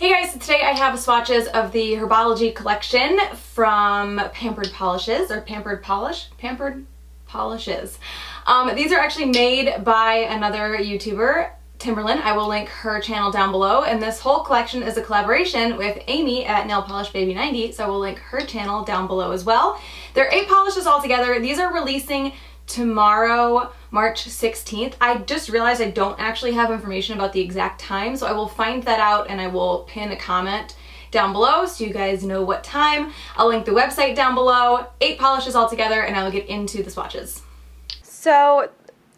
Hey guys, so today I have swatches of the Herbology collection from Pampered Polishes, or Pampered Polishes. These are actually made by another YouTuber, Timberland. I will link her channel down below, and this whole collection is a collaboration with Amy at Nail Polish Baby 90, so I will link her channel down below as well. There are 8 polishes altogether. These are releasing tomorrow, March 16th. I just realized I don't actually have information about the exact time, so I will find that out and I will pin a comment down below so you guys know what time. I'll link the website down below. 8 polishes altogether, and I will get into the swatches. So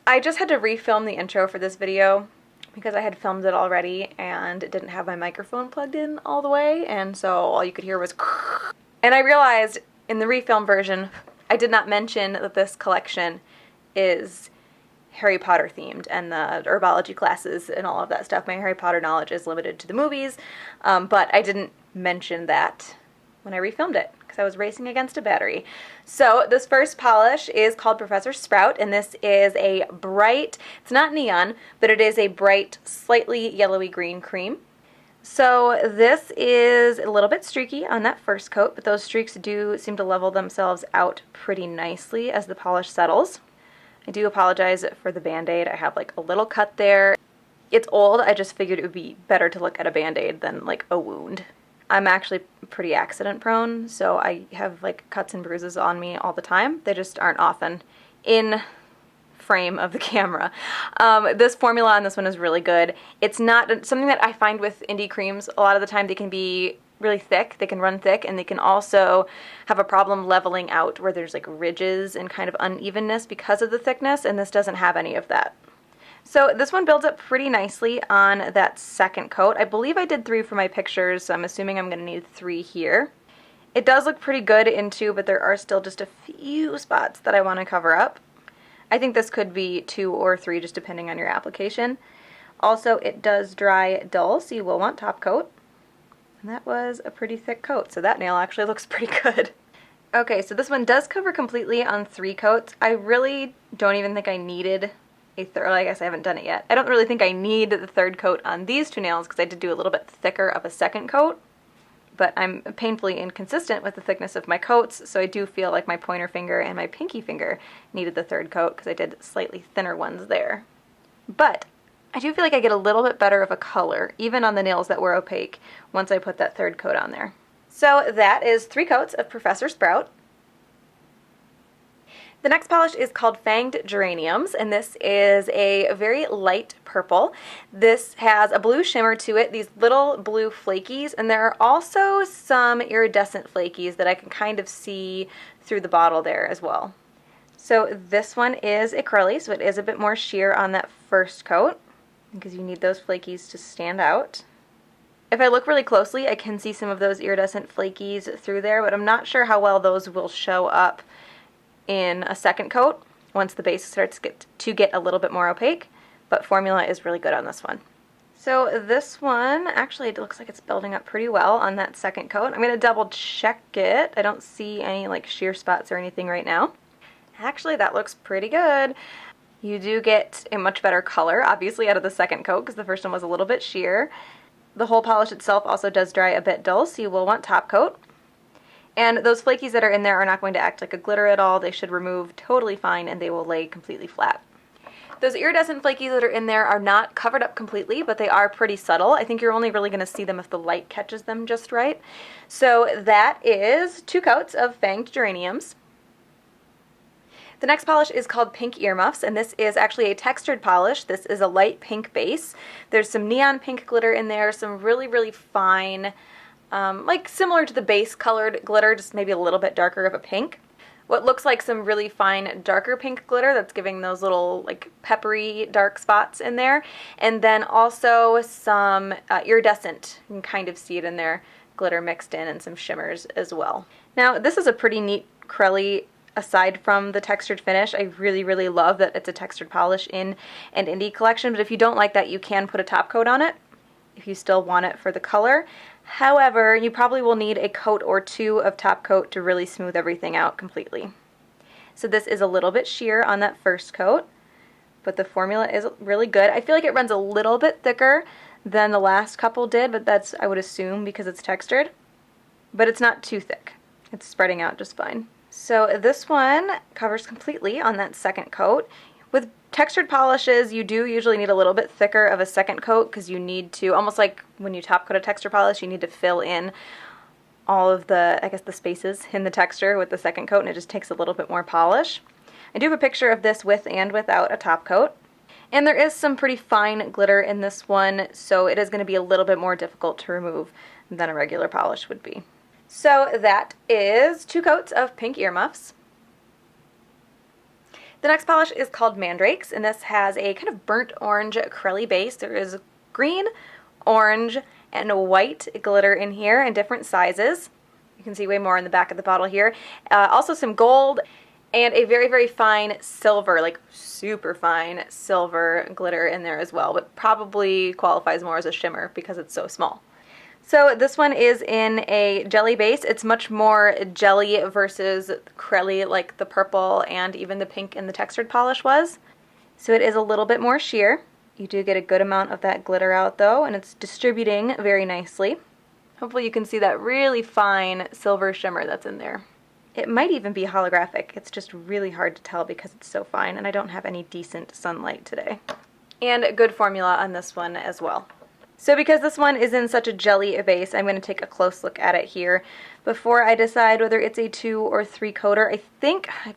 I just had to refilm the intro for this video because I had filmed it already and it didn't have my microphone plugged in all the way, and so all you could hear was and I realized in the refilm version I did not mention that this collection is Harry Potter themed and the Herbology classes and all of that stuff. My Harry Potter knowledge is limited to the movies, but I didn't mention that when I refilmed it because I was racing against a battery. So this first polish is called Professor Sprout, and this is a bright, it's not neon, but it is a bright, slightly yellowy green cream. So this is a little bit streaky on that first coat, but those streaks do seem to level themselves out pretty nicely as the polish settles. I do apologize for the band-aid. I have like a little cut there. It's old. I just figured it would be better to look at a band-aid than like a wound. I'm actually pretty accident prone, so I have like cuts and bruises on me all the time. They just aren't often in frame of the camera. This formula on this one is really good. It's not something that I find with indie creams. A lot of the time they can be really thick, they can run thick, and they can also have a problem leveling out where there's like ridges and kind of unevenness because of the thickness, and this doesn't have any of that. So this one builds up pretty nicely on that second coat. I believe I did 3 for my pictures, so I'm assuming I'm going to need 3 here. It does look pretty good in 2, but there are still just a few spots that I want to cover up. I think this could be 2 or 3, just depending on your application. Also, it does dry dull, so you will want top coat. And that was a pretty thick coat, so that nail actually looks pretty good. Okay, so this one does cover completely on 3 coats. I really don't even think I needed a third. I guess I haven't done it yet. I don't really think I need the 3rd coat on these 2 nails because I did do a little bit thicker of a 2nd coat. But I'm painfully inconsistent with the thickness of my coats, so I do feel like my pointer finger and my pinky finger needed the 3rd coat because I did slightly thinner ones there. But I do feel like I get a little bit better of a color, even on the nails that were opaque, once I put that 3rd coat on there. So that is 3 coats of Professor Sprout. The next polish is called Fanged Geraniums, and this is a very light purple. This has a blue shimmer to it, these little blue flakies, and there are also some iridescent flakies that I can kind of see through the bottle there as well. So this one is acrylic, so it is a bit more sheer on that first coat because you need those flakies to stand out. If I look really closely, I can see some of those iridescent flakies through there, but I'm not sure how well those will show up in a 2nd coat once the base starts to get a little bit more opaque, but formula is really good on this one. So this one, actually it looks like it's building up pretty well on that 2nd coat. I'm going to double check it. I don't see any like sheer spots or anything right now. Actually, that looks pretty good. You do get a much better color, obviously, out of the 2nd coat because the first one was a little bit sheer. The whole polish itself also does dry a bit dull, so you will want top coat. And those flakies that are in there are not going to act like a glitter at all. They should remove totally fine and they will lay completely flat. Those iridescent flakies that are in there are not covered up completely, but they are pretty subtle. I think you're only really going to see them if the light catches them just right. So that is 2 coats of Fanged Geraniums. The next polish is called Pink Earmuffs, and this is actually a textured polish. This is a light pink base. There's some neon pink glitter in there, some really, really fine like similar to the base colored glitter, just maybe a little bit darker of a pink. What looks like some really fine darker pink glitter that's giving those little like peppery dark spots in there. And then also some iridescent, you can kind of see it in there, glitter mixed in, and some shimmers as well. Now this is a pretty neat Corelli. Aside from the textured finish, I really, really love that it's a textured polish in an indie collection, but if you don't like that, you can put a top coat on it if you still want it for the color. However, you probably will need a coat or 2 of top coat to really smooth everything out completely. So this is a little bit sheer on that first coat, but the formula is really good. I feel like it runs a little bit thicker than the last couple did, but that's, I would assume, because it's textured. But it's not too thick. It's spreading out just fine. So this one covers completely on that second coat. With textured polishes, you do usually need a little bit thicker of a second coat because you need to, almost like when you top coat a texture polish, you need to fill in all of the, I guess, the spaces in the texture with the second coat, and it just takes a little bit more polish. I do have a picture of this with and without a top coat. And there is some pretty fine glitter in this one, so it is going to be a little bit more difficult to remove than a regular polish would be. So that is 2 coats of pink earmuffs. The next polish is called Mandrakes, and this has a kind of burnt orange acrylic base. There is green, orange, and white glitter in here in different sizes. You can see way more in the back of the bottle here. Also some gold and a very, very fine silver, like super fine silver glitter in there as well, but probably qualifies more as a shimmer because it's so small. So this one is in a jelly base. It's much more jelly versus crelly like the purple and even the pink in the textured polish was. So it is a little bit more sheer. You do get a good amount of that glitter out though, and it's distributing very nicely. Hopefully you can see that really fine silver shimmer that's in there. It might even be holographic. It's just really hard to tell because it's so fine, and I don't have any decent sunlight today. And good formula on this one as well. So because this one is in such a jelly base, I'm going to take a close look at it here before I decide whether it's a 2 or 3 coater. I think I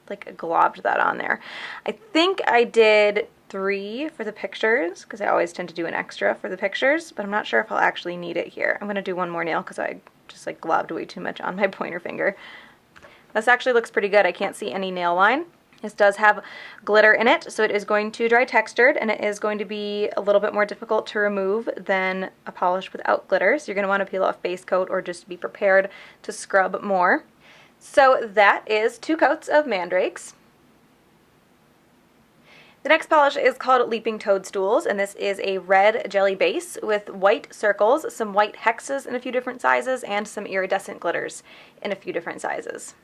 globbed that on there. I think I did 3 for the pictures because I always tend to do an extra for the pictures, but I'm not sure if I'll actually need it here. I'm going to do one more nail because I just globbed way too much on my pointer finger. This actually looks pretty good. I can't see any nail line. This does have glitter in it, so it is going to dry textured, and it is going to be a little bit more difficult to remove than a polish without glitter. So you're going to want to peel off base coat or just be prepared to scrub more. So that is 2 coats of Mandrakes. The next polish is called Leaping Toadstools, and this is a red jelly base with white circles, some white hexes in a few different sizes, and some iridescent glitters in a few different sizes.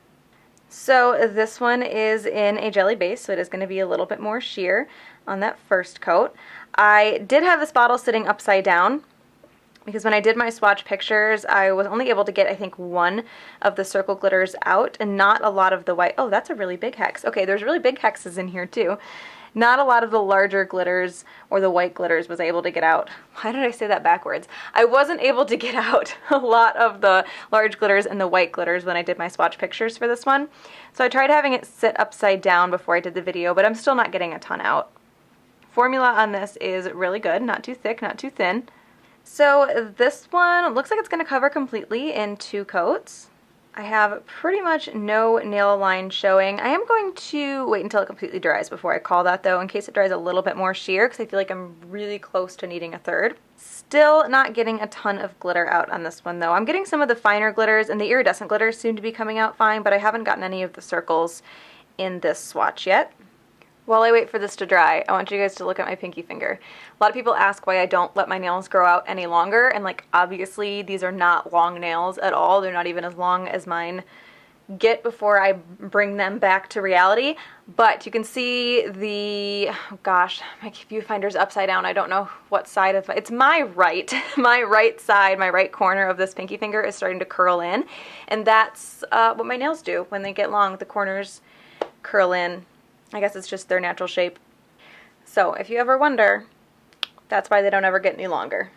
So this one is in a jelly base, so it is going to be a little bit more sheer on that first coat. I did have this bottle sitting upside down because when I did my swatch pictures, I was only able to get, I think, 1 of the circle glitters out and not a lot of the white. Oh, that's a really big hex. Okay, there's really big hexes in here too. Not a lot of the larger glitters or the white glitters was able to get out. Why did I say that backwards? I wasn't able to get out a lot of the large glitters and the white glitters when I did my swatch pictures for this one. So I tried having it sit upside down before I did the video, but I'm still not getting a ton out. Formula on this is really good, not too thick, not too thin. So this one looks like it's going to cover completely in 2 coats. I have pretty much no nail line showing. I am going to wait until it completely dries before I call that though, in case it dries a little bit more sheer, because I feel like I'm really close to needing a 3rd. Still not getting a ton of glitter out on this one though. I'm getting some of the finer glitters, and the iridescent glitters seem to be coming out fine, but I haven't gotten any of the circles in this swatch yet. While I wait for this to dry, I want you guys to look at my pinky finger. A lot of people ask why I don't let my nails grow out any longer, and obviously these are not long nails at all. They're not even as long as mine get before I bring them back to reality. But you can see the, oh gosh, my viewfinder's upside down. I don't know what side of it's my right side, my right corner of this pinky finger is starting to curl in, and that's what my nails do when they get long. The corners curl in. I guess it's just their natural shape. So if you ever wonder, that's why they don't ever get any longer.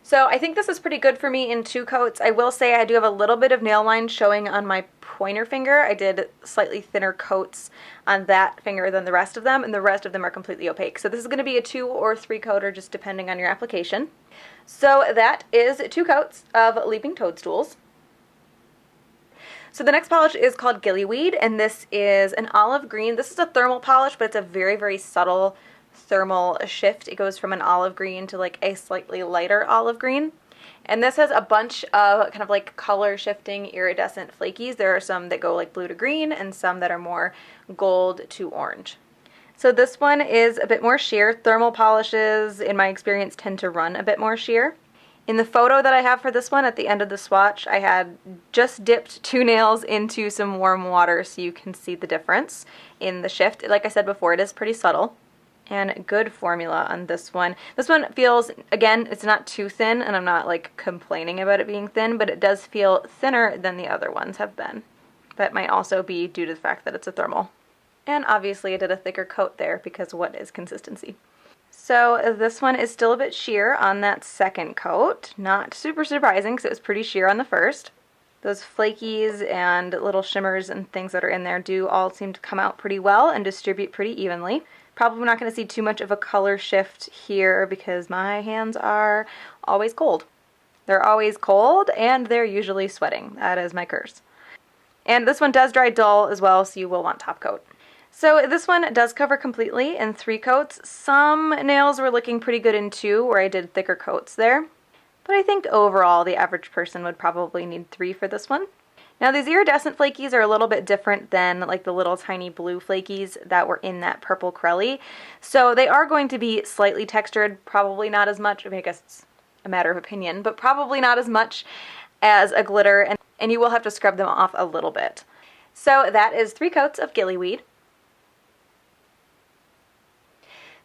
So I think this is pretty good for me in 2 coats. I will say I do have a little bit of nail line showing on my pointer finger. I did slightly thinner coats on that finger than the rest of them, and the rest of them are completely opaque. So this is going to be a 2 or 3 coater, just depending on your application. So that is 2 coats of Leaping Toadstools. So the next polish is called Gillyweed, and this is an olive green. This is a thermal polish, but it's a very, very subtle thermal shift. It goes from an olive green to a slightly lighter olive green. And this has a bunch of kind of color shifting iridescent flakies. There are some that go blue to green and some that are more gold to orange. So this one is a bit more sheer. Thermal polishes, in my experience, tend to run a bit more sheer. In the photo that I have for this one, at the end of the swatch, I had just dipped 2 nails into some warm water so you can see the difference in the shift. Like I said before, it is pretty subtle. And good formula on this one. This one feels, again, it's not too thin, and I'm not like complaining about it being thin, but it does feel thinner than the other ones have been. That might also be due to the fact that it's a thermal. And obviously I did a thicker coat there because what is consistency? So this one is still a bit sheer on that second coat. Not super surprising because it was pretty sheer on the first. Those flakies and little shimmers and things that are in there do all seem to come out pretty well and distribute pretty evenly. Probably not going to see too much of a color shift here because my hands are always cold. They're always cold and they're usually sweating. That is my curse. And this one does dry dull as well, so you will want top coat. So this one does cover completely in 3 coats. Some nails were looking pretty good in 2 where I did thicker coats there. But I think overall the average person would probably need 3 for this one. Now these iridescent flakies are a little bit different than like the little tiny blue flakies that were in that purple Corelli. So they are going to be slightly textured, probably not as much, I mean I guess it's a matter of opinion, but probably not as much as a glitter, and you will have to scrub them off a little bit. So that is 3 coats of Gillyweed.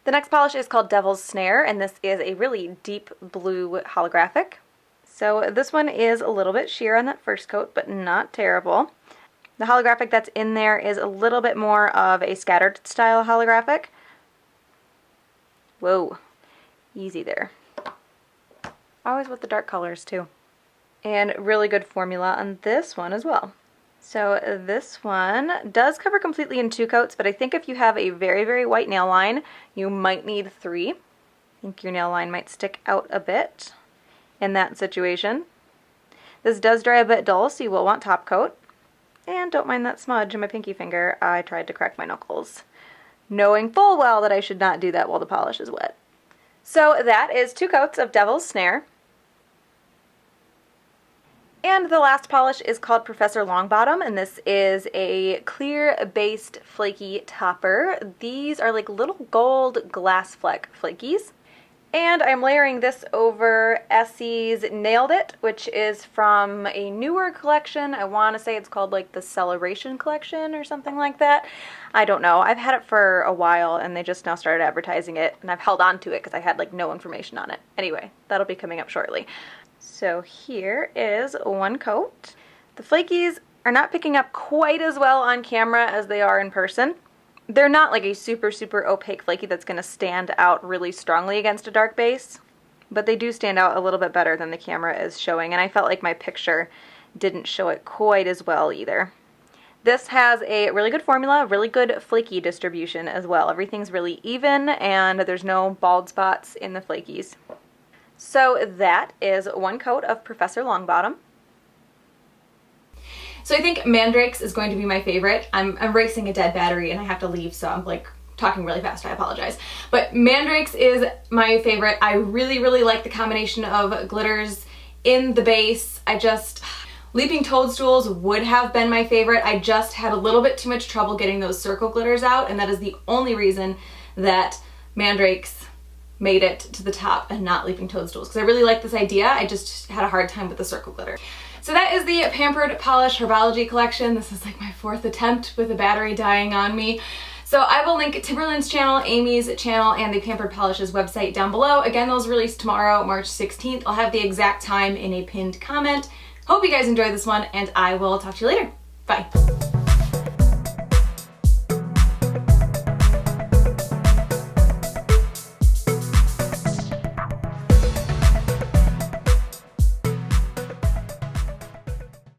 The next polish is called Devil's Snare, and this is a really deep blue holographic. So this one is a little bit sheer on that first coat, but not terrible. The holographic that's in there is a little bit more of a scattered style holographic. Whoa, easy there. Always with the dark colors too. And really good formula on this one as well. So this one does cover completely in 2 coats, but I think if you have a very, very white nail line, you might need 3. I think your nail line might stick out a bit in that situation. This does dry a bit dull, so you will want top coat. And don't mind that smudge in my pinky finger. I tried to crack my knuckles, knowing full well that I should not do that while the polish is wet. So that is 2 coats of Devil's Snare. And the last polish is called Professor Longbottom, and this is a clear-based flaky topper. These are like little gold glass fleck flakies. And I'm layering this over Essie's Nailed It, which is from a newer collection. I want to say it's called like the Celebration Collection or something like that. I don't know. I've had it for a while and they just now started advertising it, and I've held on to it because I had like no information on it. Anyway, that'll be coming up shortly. So here is 1 coat. The flakies are not picking up quite as well on camera as they are in person. They're not like a super, super opaque flaky that's going to stand out really strongly against a dark base, but they do stand out a little bit better than the camera is showing, and I felt like my picture didn't show it quite as well either. This has a really good formula, really good flaky distribution as well. Everything's really even and there's no bald spots in the flakies. So that is 1 coat of Professor Longbottom. So I think Mandrakes is going to be my favorite. I'm racing a dead battery and I have to leave, so I'm like talking really fast, I apologize. But Mandrakes is my favorite. I really, really like the combination of glitters in the base. Leaping Toadstools would have been my favorite. I just had a little bit too much trouble getting those circle glitters out, and that is the only reason that Mandrakes made it to the top and not Leaping Toadstools, because I really like this idea. I just had a hard time with the circle glitter. So that is the Pampered Polish Herbology collection. This is like my 4th attempt with a battery dying on me. So I will link Timberland's channel, Amy's channel, and the Pampered Polishes website down below. Again, those release tomorrow, March 16th. I'll have the exact time in a pinned comment. Hope you guys enjoyed this one, and I will talk to you later. Bye.